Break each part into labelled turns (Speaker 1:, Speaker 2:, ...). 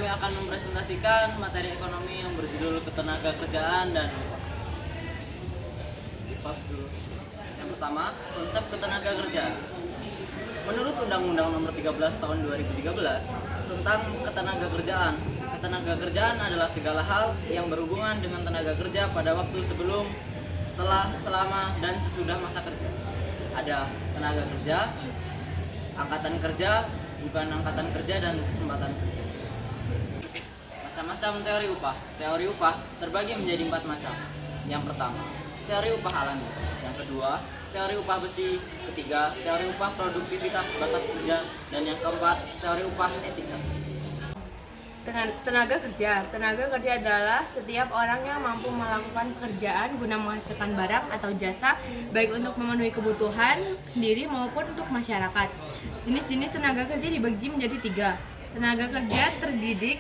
Speaker 1: akan mempresentasikan materi ekonomi yang berjudul ketenagakerjaan dan dipause dulu. Yang pertama, konsep ketenagakerjaan. Menurut Undang-Undang Nomor 13 Tahun 2013 tentang ketenagakerjaan, ketenagakerjaan adalah segala hal yang berhubungan dengan tenaga kerja pada waktu sebelum, setelah, selama, dan sesudah masa kerja. Ada tenaga kerja, angkatan kerja, bukan angkatan kerja, dan kesempatan kerja. Macam-macam teori upah. Teori upah terbagi menjadi 4 macam. Yang pertama, teori upah alami. Yang kedua, teori upah besi. Ketiga, teori upah produktivitas batas kerja. Dan yang keempat, teori upah etika.
Speaker 2: Tenaga kerja. Tenaga kerja adalah setiap orang yang mampu melakukan pekerjaan guna menghasilkan barang atau jasa, baik untuk memenuhi kebutuhan sendiri maupun untuk masyarakat. Jenis-jenis tenaga kerja dibagi menjadi 3. Tenaga kerja terdidik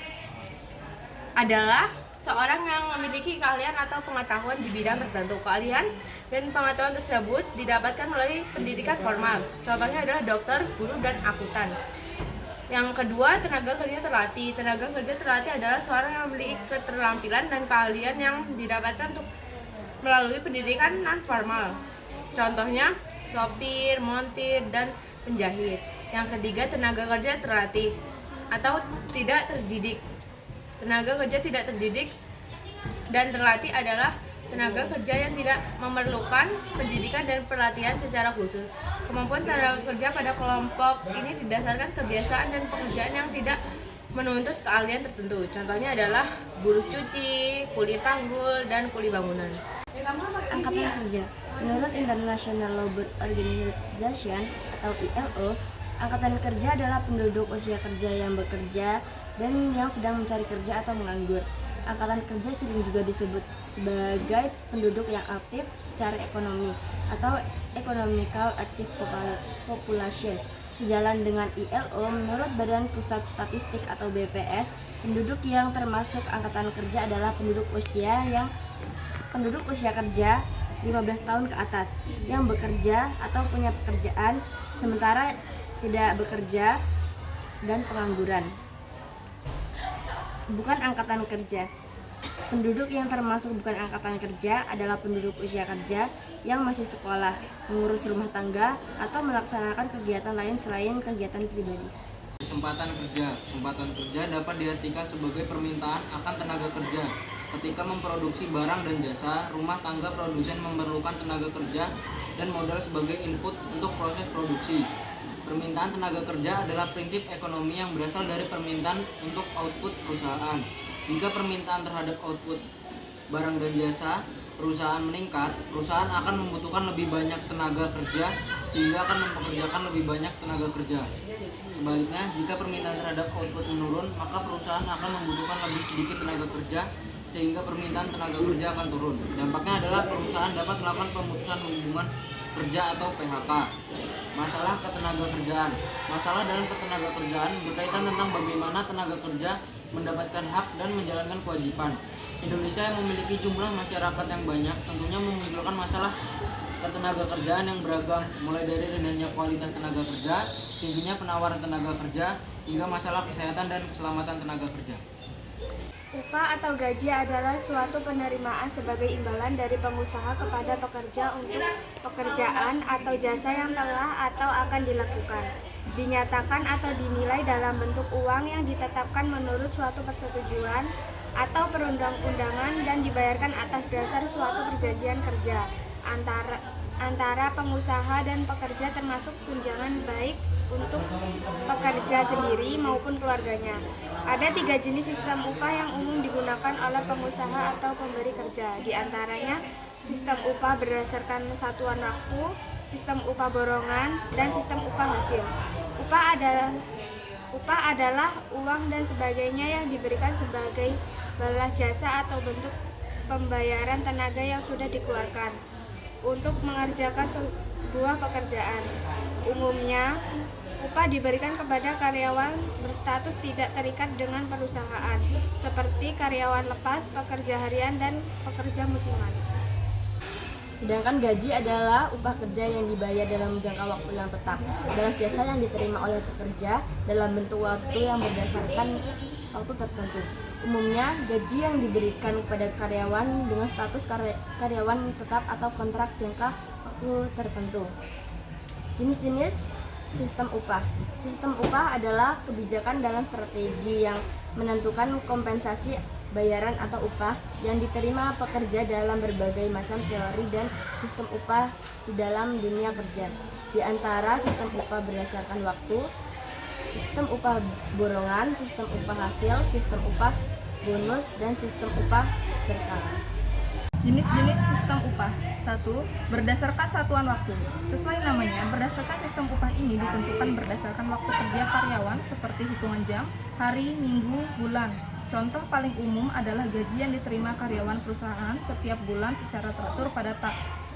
Speaker 2: adalah seorang yang memiliki keahlian atau pengetahuan di bidang tertentu. Keahlian dan pengetahuan tersebut didapatkan melalui pendidikan formal. Contohnya adalah dokter, guru, dan akuntan. Yang kedua, tenaga kerja terlatih. Tenaga kerja terlatih adalah seorang yang memiliki keterampilan dan keahlian yang didapatkan melalui pendidikan non-formal. Contohnya, sopir, montir, dan penjahit. Yang ketiga, tenaga kerja terlatih atau tidak terdidik. Tenaga kerja tidak terdidik dan terlatih adalah tenaga kerja yang tidak memerlukan pendidikan dan pelatihan secara khusus. Kemampuan tenaga kerja pada kelompok ini didasarkan kebiasaan dan pekerjaan yang tidak menuntut keahlian tertentu. Contohnya adalah buruh cuci, kuli panggul, dan kuli bangunan.
Speaker 3: Angkatan kerja. Menurut International Labour Organization atau ILO, angkatan kerja adalah penduduk usia kerja yang bekerja dan yang sedang mencari kerja atau menganggur. Angkatan kerja sering juga disebut sebagai penduduk yang aktif secara ekonomi atau economical active population. Sejalan dengan ILO, menurut Badan Pusat Statistik atau BPS, penduduk yang termasuk angkatan kerja adalah penduduk usia kerja 15 tahun ke atas yang bekerja atau punya pekerjaan, sementara tidak bekerja dan pengangguran. Bukan angkatan kerja. Penduduk yang termasuk bukan angkatan kerja adalah penduduk usia kerja yang masih sekolah, mengurus rumah tangga, atau melaksanakan kegiatan lain selain kegiatan pribadi.
Speaker 4: Kesempatan kerja dapat diartikan sebagai permintaan akan tenaga kerja. Ketika memproduksi barang dan jasa, rumah tangga produsen memerlukan tenaga kerja dan modal sebagai input untuk proses produksi. Permintaan tenaga kerja adalah prinsip ekonomi yang berasal dari permintaan untuk output perusahaan. Jika permintaan terhadap output barang dan jasa perusahaan meningkat, perusahaan akan membutuhkan lebih banyak tenaga kerja sehingga akan mempekerjakan lebih banyak tenaga kerja. Sebaliknya, jika permintaan terhadap output menurun, maka perusahaan akan membutuhkan lebih sedikit tenaga kerja sehingga permintaan tenaga kerja akan turun. Dampaknya adalah perusahaan dapat melakukan pemutusan hubungan kerja atau PHK. Masalah ketenagakerjaan. Masalah dalam ketenagakerjaan berkaitan tentang bagaimana tenaga kerja mendapatkan hak dan menjalankan kewajiban. Indonesia yang memiliki jumlah masyarakat yang banyak tentunya memunculkan masalah ketenagakerjaan yang beragam, mulai dari rendahnya kualitas tenaga kerja, tingginya penawaran tenaga kerja, hingga masalah kesehatan dan keselamatan tenaga kerja.
Speaker 5: Upah atau gaji adalah suatu penerimaan sebagai imbalan dari pengusaha kepada pekerja untuk pekerjaan atau jasa yang telah atau akan dilakukan. Dinyatakan atau dinilai dalam bentuk uang yang ditetapkan menurut suatu persetujuan atau perundang-undangan dan dibayarkan atas dasar suatu perjanjian kerja antara pengusaha dan pekerja, termasuk tunjangan baik untuk pekerja sendiri maupun keluarganya. Ada 3 jenis sistem upah yang umum digunakan oleh pengusaha atau pemberi kerja. Di antaranya sistem upah berdasarkan satuan waktu, sistem upah borongan, dan sistem upah hasil. Upah adalah uang dan sebagainya yang diberikan sebagai balas jasa atau bentuk pembayaran tenaga yang sudah dikeluarkan untuk mengerjakan sebuah pekerjaan. Umumnya, upah diberikan kepada karyawan berstatus tidak terikat dengan perusahaan, seperti karyawan lepas, pekerja harian, dan pekerja musiman.
Speaker 3: Sedangkan gaji adalah upah kerja yang dibayar dalam jangka waktu yang tetap, adalah jasa yang diterima oleh pekerja dalam bentuk waktu yang berdasarkan waktu tertentu. Umumnya, gaji yang diberikan kepada karyawan dengan status karyawan tetap atau kontrak jangka waktu tertentu. Jenis-jenis sistem upah. Sistem upah adalah kebijakan dalam strategi yang menentukan kompensasi bayaran atau upah yang diterima pekerja dalam berbagai macam teori dan sistem upah di dalam dunia kerja. Di antara sistem upah berdasarkan waktu, sistem upah borongan, sistem upah hasil, sistem upah bonus, dan sistem upah berkala.
Speaker 6: Jenis-jenis sistem upah. 1. Berdasarkan satuan waktu. Sesuai namanya, berdasarkan sistem upah ini ditentukan berdasarkan waktu kerja karyawan seperti hitungan jam, hari, minggu, bulan. Contoh paling umum adalah gaji yang diterima karyawan perusahaan setiap bulan secara teratur pada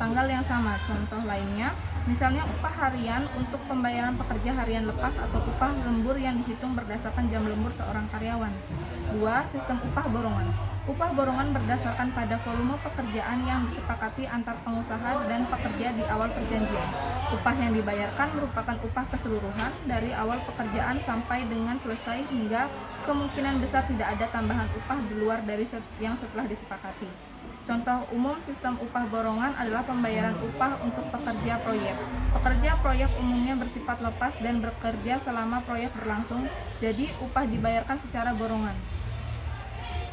Speaker 6: tanggal yang sama. Contoh lainnya, misalnya upah harian untuk pembayaran pekerja harian lepas atau upah lembur yang dihitung berdasarkan jam lembur seorang karyawan. 2. Sistem upah borongan. Upah borongan berdasarkan pada volume pekerjaan yang disepakati antar pengusaha dan pekerja di awal perjanjian. Upah yang dibayarkan merupakan upah keseluruhan dari awal pekerjaan sampai dengan selesai hingga kemungkinan besar tidak ada tambahan upah di luar dari yang setelah disepakati. Contoh umum sistem upah borongan adalah pembayaran upah untuk pekerja proyek. Pekerja proyek umumnya bersifat lepas dan bekerja selama proyek berlangsung, jadi upah dibayarkan secara borongan.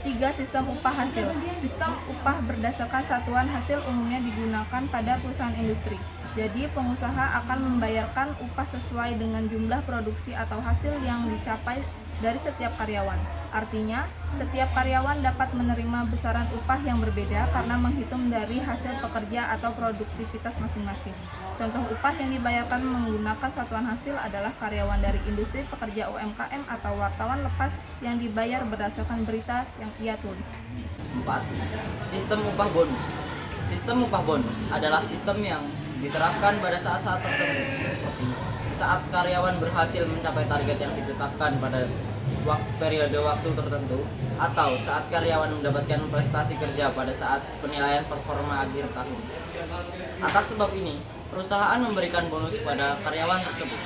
Speaker 6: 3. Sistem upah hasil. Sistem upah berdasarkan satuan hasil umumnya digunakan pada perusahaan industri. Jadi pengusaha akan membayarkan upah sesuai dengan jumlah produksi atau hasil yang dicapai dari setiap karyawan. Artinya, setiap karyawan dapat menerima besaran upah yang berbeda karena menghitung dari hasil pekerja atau produktivitas masing-masing. Contoh upah yang dibayarkan menggunakan satuan hasil adalah karyawan dari industri, pekerja UMKM, atau wartawan lepas yang dibayar berdasarkan berita yang ia tulis.
Speaker 1: 4. Sistem upah bonus. Sistem upah bonus adalah sistem yang diterapkan pada saat-saat tertentu, seperti saat karyawan berhasil mencapai target yang ditetapkan pada periode waktu tertentu, atau saat karyawan mendapatkan prestasi kerja pada saat penilaian performa akhir tahun. Atas sebab ini, perusahaan memberikan bonus pada karyawan tersebut.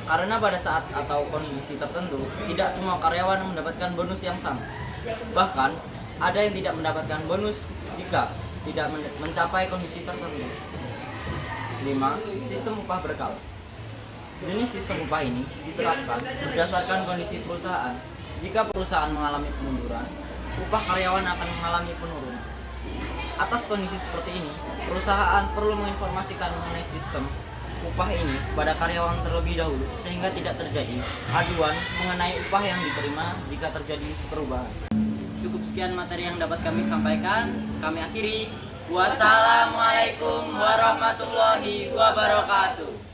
Speaker 1: Karena pada saat atau kondisi tertentu, tidak semua karyawan mendapatkan bonus yang sama. Bahkan, ada yang tidak mendapatkan bonus jika tidak mencapai kondisi tertentu. 5. Sistem upah berkala. Jenis sistem upah ini diterapkan berdasarkan kondisi perusahaan. Jika perusahaan mengalami kemunduran, upah karyawan akan mengalami penurunan. Atas kondisi seperti ini, perusahaan perlu menginformasikan mengenai sistem upah ini pada karyawan terlebih dahulu sehingga tidak terjadi aduan mengenai upah yang diterima jika terjadi perubahan. Cukup sekian materi yang dapat kami sampaikan. Kami akhiri. Wassalamualaikum warahmatullahi wabarakatuh.